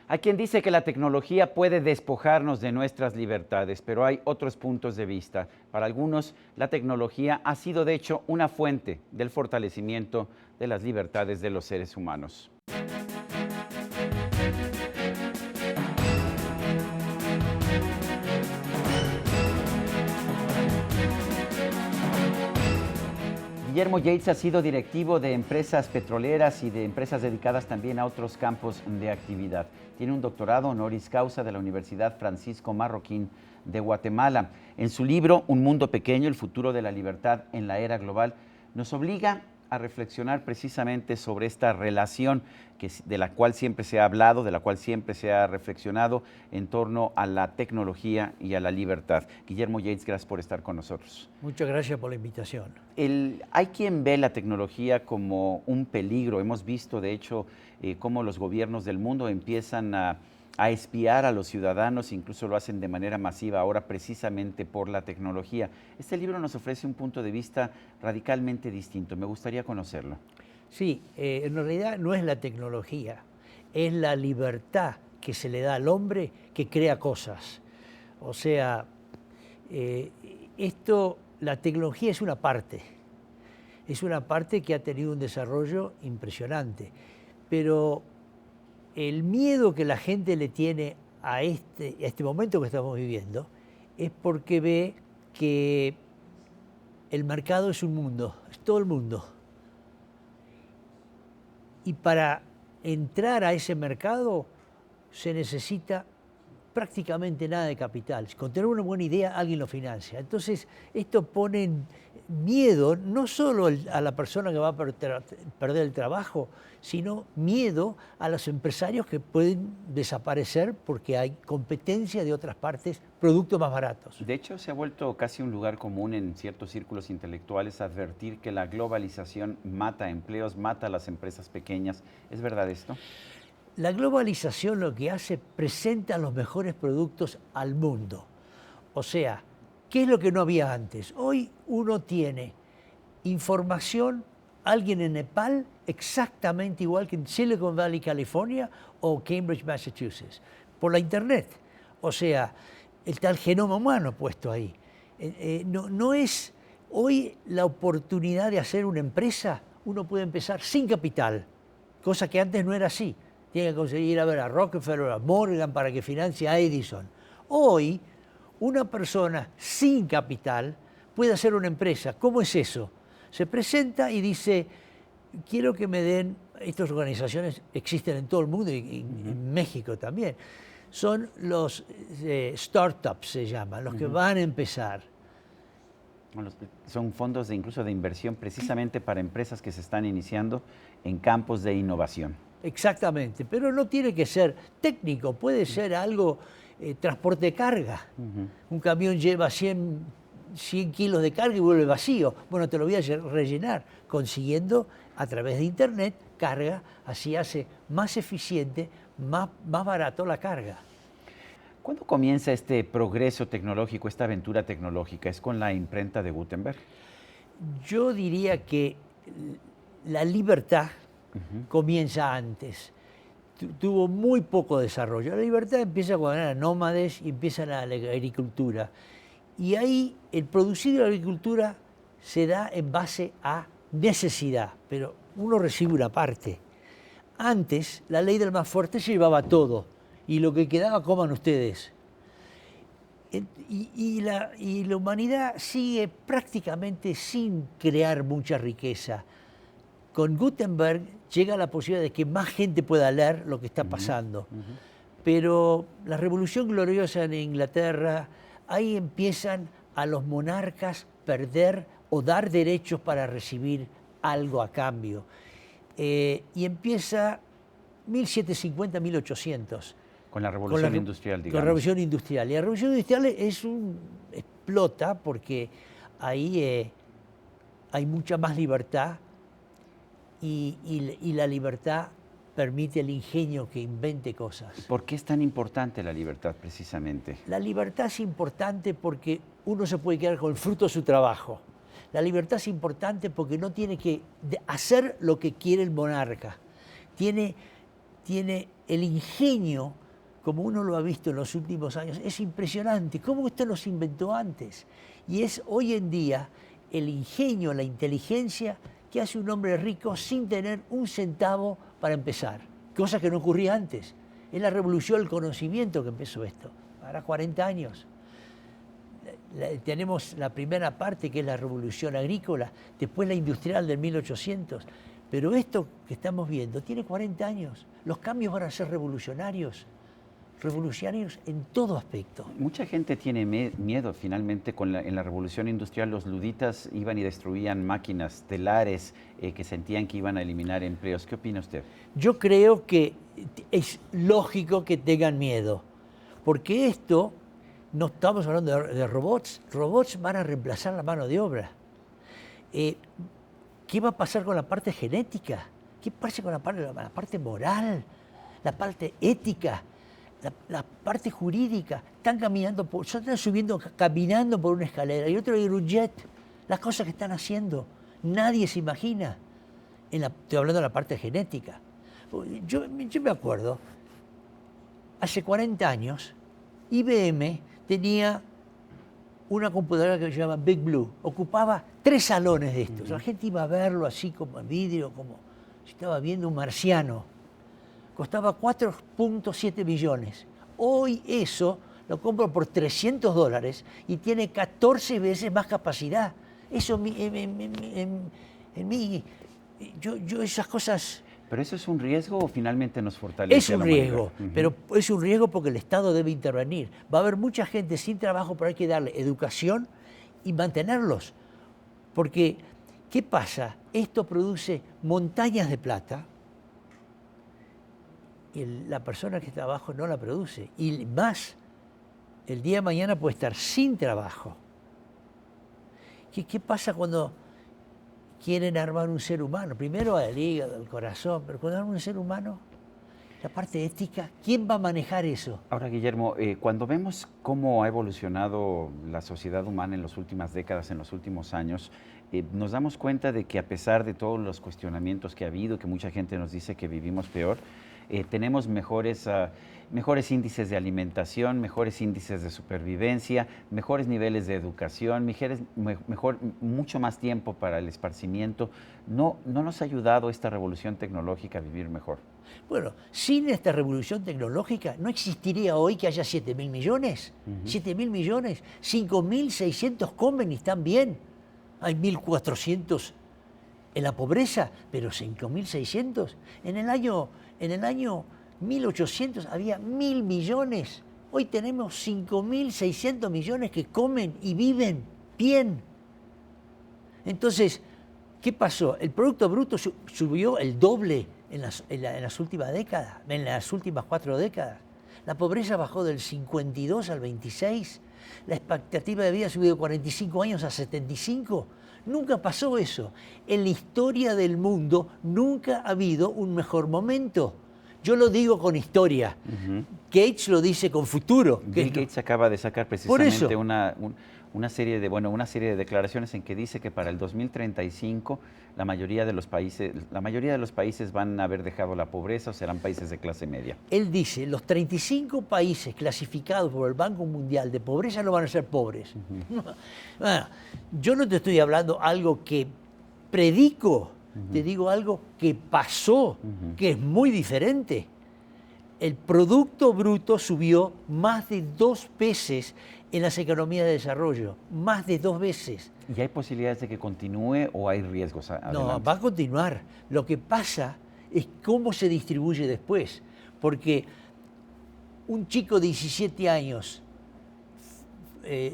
Hay quien dice que la tecnología puede despojarnos de nuestras libertades, pero hay otros puntos de vista. Para algunos, la tecnología ha sido de hecho una fuente del fortalecimiento de las libertades de los seres humanos. Guillermo Yates ha sido directivo de empresas petroleras y de empresas dedicadas también a otros campos de actividad. Tiene un doctorado honoris causa de la Universidad Francisco Marroquín de Guatemala. En su libro Un mundo pequeño, el futuro de la libertad en la era global, nos obliga a reflexionar precisamente sobre esta relación de la cual siempre se ha hablado, de la cual siempre se ha reflexionado en torno a la tecnología y a la libertad. Guillermo Yates, gracias por estar con nosotros. Muchas gracias por la invitación. Hay quien ve la tecnología como un peligro. Hemos visto, de hecho, cómo los gobiernos del mundo empiezan a espiar a los ciudadanos, incluso lo hacen de manera masiva ahora precisamente por la tecnología. Este libro nos ofrece un punto de vista radicalmente distinto. Me gustaría conocerlo. Sí, en realidad no es la tecnología, es la libertad que se le da al hombre que crea cosas. O sea, la tecnología es una parte que ha tenido un desarrollo impresionante, pero el miedo que la gente le tiene a este momento que estamos viviendo es porque ve que el mercado es un mundo, es todo el mundo. Y para entrar a ese mercado se necesita prácticamente nada de capital. Con tener una buena idea alguien lo financia. Entonces esto pone en miedo no solo a la persona que va a perder el trabajo, sino miedo a los empresarios que pueden desaparecer porque hay competencia de otras partes, productos más baratos. De hecho, se ha vuelto casi un lugar común en ciertos círculos intelectuales advertir que la globalización mata empleos, mata a las empresas pequeñas. ¿Es verdad esto? La globalización lo que hace, presenta los mejores productos al mundo. O sea, ¿qué es lo que no había antes? Hoy uno tiene información, alguien en Nepal, exactamente igual que en Silicon Valley, California, o Cambridge, Massachusetts, por la Internet. O sea, el tal genoma humano puesto ahí. No es hoy la oportunidad de hacer una empresa, uno puede empezar sin capital, cosa que antes no era así. Tiene que conseguir a Rockefeller, a Morgan para que financie a Edison. Hoy, una persona sin capital puede hacer una empresa. ¿Cómo es eso? Se presenta y dice, quiero que me den, estas organizaciones existen en todo el mundo y en México también, son los startups, se llaman, los que van a empezar. Son fondos incluso de inversión precisamente para empresas que se están iniciando en campos de innovación. Exactamente, pero no tiene que ser técnico, puede ser algo, transporte de carga. Un camión lleva 100 kilos de carga y vuelve vacío. Bueno, te lo voy a rellenar, consiguiendo a través de Internet carga, así hace más eficiente, más barato la carga. ¿Cuándo comienza este progreso tecnológico, esta aventura tecnológica? ¿Es con la imprenta de Gutenberg? Yo diría que la libertad comienza antes. Tuvo muy poco desarrollo. La libertad empieza cuando eran nómades y empiezan la agricultura. Y ahí el producir de la agricultura se da en base a necesidad, pero uno recibe una parte. Antes, la ley del más fuerte se llevaba todo, y lo que quedaba coman ustedes. Y la humanidad sigue prácticamente sin crear mucha riqueza. Con Gutenberg llega la posibilidad de que más gente pueda leer lo que está pasando. Pero la Revolución Gloriosa en Inglaterra, ahí empiezan a los monarcas perder o dar derechos para recibir algo a cambio. Y empieza 1750-1800. Con la Revolución Industrial, digamos. Con la Revolución Industrial. Y la Revolución Industrial explota porque ahí hay mucha más libertad y la libertad permite al ingenio que invente cosas. ¿Por qué es tan importante la libertad precisamente? La libertad es importante porque uno se puede quedar con el fruto de su trabajo. La libertad es importante porque no tiene que hacer lo que quiere el monarca. Tiene el ingenio, como uno lo ha visto en los últimos años, es impresionante. ¿Cómo usted los inventó antes? Y es hoy en día el ingenio, la inteligencia que hace un hombre rico sin tener un centavo para empezar. Cosa que no ocurría antes. Es la revolución del conocimiento que empezó esto. Ahora 40 años. Tenemos la primera parte, que es la revolución agrícola, después la industrial del 1800. Pero esto que estamos viendo tiene 40 años. Los cambios van a ser revolucionarios. Revolucionarios en todo aspecto. Mucha gente tiene miedo finalmente en la revolución industrial. Los luditas iban y destruían máquinas telares que sentían que iban a eliminar empleos. ¿Qué opina usted? Yo creo que es lógico que tengan miedo, porque esto, no estamos hablando de robots. Robots van a reemplazar la mano de obra. ¿Qué va a pasar con la parte genética? ¿Qué pasa con la parte moral? La parte ética, la parte jurídica. Están caminando, están subiendo, caminando por una escalera y otro en un jet. Las cosas que están haciendo, nadie se imagina. Estoy hablando de la parte genética. Yo me acuerdo, hace 40 años, IBM tenía una computadora que se llama Big Blue. Ocupaba 3 salones de estos. La gente iba a verlo así como en vidrio, como si estaba viendo un marciano. Costaba 4.7 millones. Hoy eso lo compro por $300 y tiene 14 veces más capacidad. Eso en mí, yo esas cosas... ¿Pero eso es un riesgo o finalmente nos fortalece? Es un riesgo, pero es un riesgo porque el Estado debe intervenir. Va a haber mucha gente sin trabajo, pero hay que darle educación y mantenerlos. Porque, ¿qué pasa? Esto produce montañas de plata y la persona que está abajo no la produce. Y más, el día de mañana puede estar sin trabajo. ¿Qué pasa cuando quieren armar un ser humano? Primero al hígado, al corazón, pero cuando arman un ser humano, la parte ética, ¿quién va a manejar eso? Ahora, Guillermo, cuando vemos cómo ha evolucionado la sociedad humana en las últimas décadas, en los últimos años, nos damos cuenta de que a pesar de todos los cuestionamientos que ha habido, que mucha gente nos dice que vivimos peor, tenemos mejores índices de alimentación, mejores índices de supervivencia, mejores niveles de educación, mucho más tiempo para el esparcimiento. ¿No nos ha ayudado esta revolución tecnológica a vivir mejor? Bueno, sin esta revolución tecnológica no existiría hoy que haya 7.000 millones. 7.000 millones, 5.600 comen y están bien. Hay 1.400 en la pobreza, pero 5.600. En el año 1800 había 1.000 millones. Hoy tenemos 5.600 millones que comen y viven bien. Entonces, ¿qué pasó? El Producto Bruto subió el doble en las últimas décadas, en las últimas 4 décadas. La pobreza bajó del 52 al 26. La expectativa de vida ha subido de 45 años a 75. Nunca pasó eso. En la historia del mundo nunca ha habido un mejor momento. Yo lo digo con historia. Gates lo dice con futuro. Bill Gates acaba de sacar precisamente una serie de declaraciones en que dice que para el 2035 la mayoría de los países van a haber dejado la pobreza o serán países de clase media. Él dice, los 35 países clasificados por el Banco Mundial de pobreza no van a ser pobres. Bueno, yo no te estoy hablando algo que predico, te digo algo que pasó, que es muy diferente. El Producto Bruto subió más de 2 veces en las economías de desarrollo, más de 2 veces. ¿Y hay posibilidades de que continúe o hay riesgos? Adelante. No, va a continuar. Lo que pasa es cómo se distribuye después, porque un chico de 17 años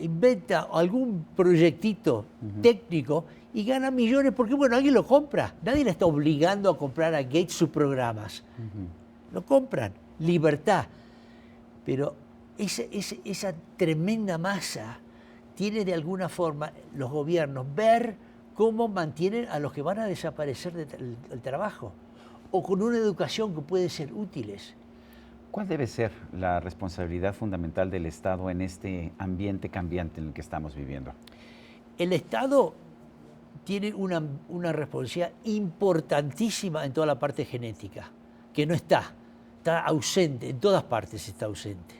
inventa algún proyectito técnico y gana millones porque, bueno, alguien lo compra. Nadie le está obligando a comprar a Gates sus programas. Lo compran. Libertad. Pero esa tremenda masa tiene de alguna forma los gobiernos ver cómo mantienen a los que van a desaparecer del trabajo. o con una educación que puede ser útiles. ¿Cuál debe ser la responsabilidad fundamental del Estado en este ambiente cambiante en el que estamos viviendo? El Estado tiene una responsabilidad importantísima en toda la parte genética, que no está ausente, en todas partes está ausente.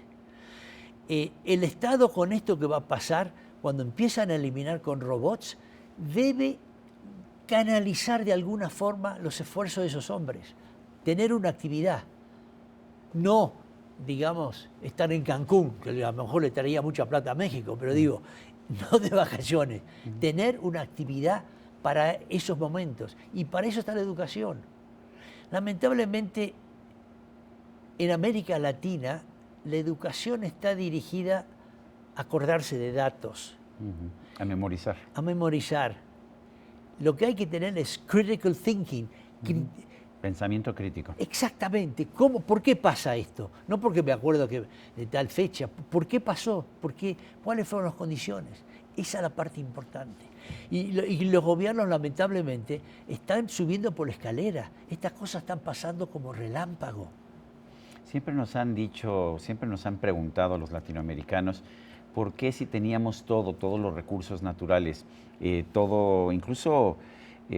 El Estado, con esto que va a pasar, cuando empiezan a eliminar con robots, debe canalizar de alguna forma los esfuerzos de esos hombres, tener una actividad, no, digamos, estar en Cancún, que a lo mejor le traería mucha plata a México, pero digo, no de vacaciones, tener una actividad para esos momentos, y para eso está la educación. Lamentablemente, en América Latina, la educación está dirigida a acordarse de datos. A memorizar. A memorizar. Lo que hay que tener es critical thinking. Pensamiento crítico. Exactamente. ¿Por qué pasa esto? No porque me acuerdo que de tal fecha. ¿Por qué pasó? ¿Cuáles fueron las condiciones? Esa es la parte importante. Y los gobiernos, lamentablemente, están subiendo por la escalera. Estas cosas están pasando como relámpago. Siempre nos han dicho, siempre nos han preguntado a los latinoamericanos, ¿por qué si teníamos todos los recursos naturales, incluso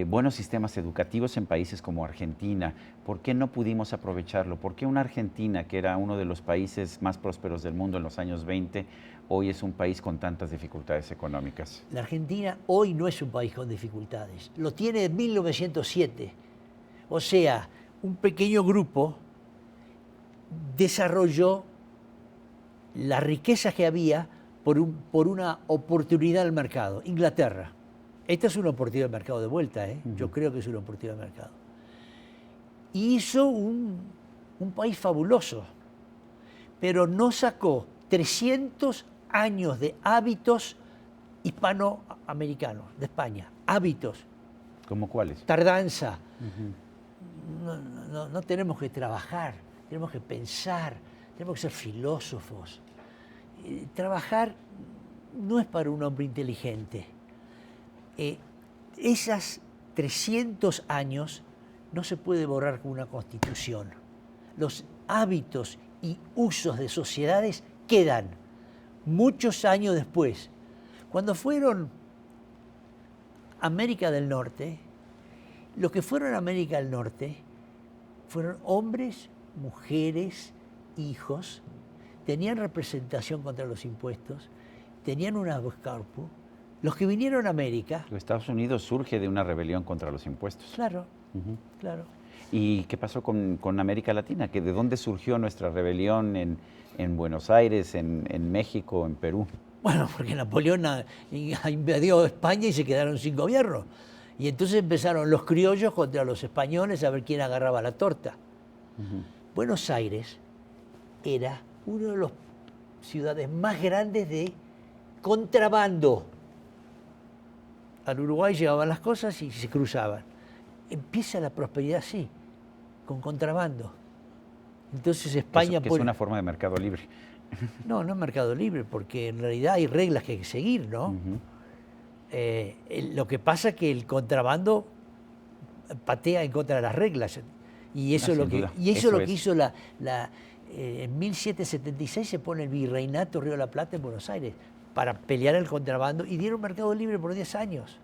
buenos sistemas educativos en países como Argentina, por qué no pudimos aprovecharlo? ¿Por qué una Argentina, que era uno de los países más prósperos del mundo en los años 20, hoy es un país con tantas dificultades económicas? La Argentina hoy no es un país con dificultades, lo tiene en 1907. O sea, un pequeño grupo desarrolló las riquezas que había por una oportunidad del mercado. Inglaterra. Esta es una oportunidad de mercado de vuelta, ¿eh? Yo creo que es una oportunidad de mercado. Y hizo un país fabuloso, pero no sacó 300 años de hábitos hispanoamericanos, de España. Hábitos. ¿Cómo cuáles? Tardanza. No tenemos que trabajar, tenemos que pensar, tenemos que ser filósofos. Trabajar no es para un hombre inteligente. Esas 300 años no se puede borrar con una constitución. Los hábitos y usos de sociedades quedan muchos años después. Cuando fueron a América del Norte, los que fueron a América del Norte fueron hombres, mujeres, hijos, tenían representación contra los impuestos, tenían un habeas corpus. Los que vinieron a América... Estados Unidos surge de una rebelión contra los impuestos. Claro, claro. ¿Y qué pasó con América Latina? ¿De dónde surgió nuestra rebelión en Buenos Aires, en México, en Perú? Bueno, porque Napoleón invadió España y se quedaron sin gobierno. Y entonces empezaron los criollos contra los españoles a ver quién agarraba la torta. Buenos Aires era una de las ciudades más grandes de contrabando. Al Uruguay llevaban las cosas y se cruzaban. Empieza la prosperidad así, con contrabando. Entonces España... Que es una forma de mercado libre. No es mercado libre, porque en realidad hay reglas que hay que seguir, ¿no? Lo que pasa es que el contrabando patea en contra de las reglas. Y eso es lo que hizo en 1776 se pone el Virreinato Río de la Plata en Buenos Aires para pelear el contrabando y dieron mercado libre por 10 años,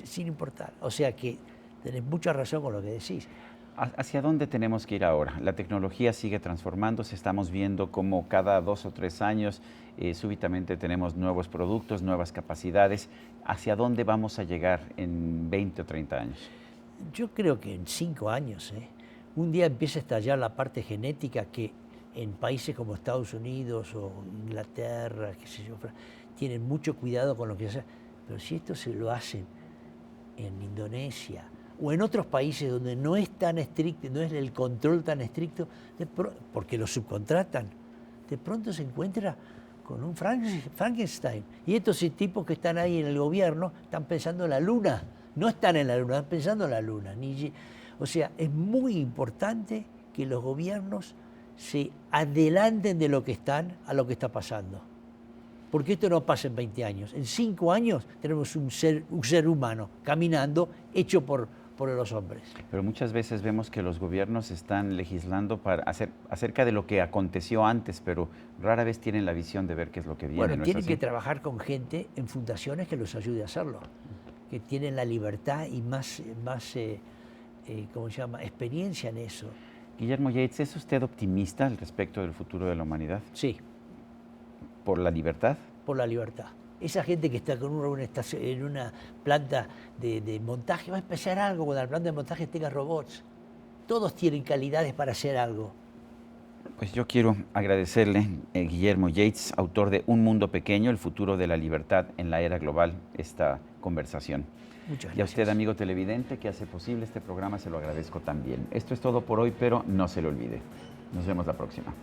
sin importar. O sea que tenés mucha razón con lo que decís. ¿Hacia dónde tenemos que ir ahora? La tecnología sigue transformándose, estamos viendo cómo cada 2 o 3 años súbitamente tenemos nuevos productos, nuevas capacidades. ¿Hacia dónde vamos a llegar en 20 o 30 años? Yo creo que en 5 años, un día empieza a estallar la parte genética que en países como Estados Unidos o Inglaterra, qué sé yo, tienen mucho cuidado con lo que hacen. Pero si esto se lo hacen en Indonesia o en otros países donde no es tan estricto, no es el control tan estricto, porque lo subcontratan, de pronto se encuentra con un Frankenstein. Y estos tipos que están ahí en el gobierno están pensando en la luna. No están en la luna, están pensando en la luna. O sea, es muy importante que los gobiernos se adelanten de lo que están a lo que está pasando. Porque esto no pasa en 20 años. En 5 años tenemos un ser humano caminando hecho por por los hombres. Pero muchas veces vemos que los gobiernos están legislando acerca de lo que aconteció antes, pero rara vez tienen la visión de ver qué es lo que viene. Bueno, ¿no es tienen así? que trabajar con gente en fundaciones que los ayude a hacerlo, que tienen la libertad y más ¿cómo se llama?, experiencia en eso. Guillermo Yates, ¿es usted optimista al respecto del futuro de la humanidad? Sí, ¿Por la libertad? por la libertad. Esa gente que está con en una planta de montaje va a empezar algo cuando la planta de montaje tenga robots. Todos tienen calidades para hacer algo. Pues yo quiero agradecerle, Guillermo Yates, autor de Un Mundo Pequeño, el futuro de la libertad en la era global, esta conversación. Muchas gracias. Y a usted, amigo televidente, que hace posible este programa, se lo agradezco también. Esto es todo por hoy, pero no se lo olvide. Nos vemos la próxima.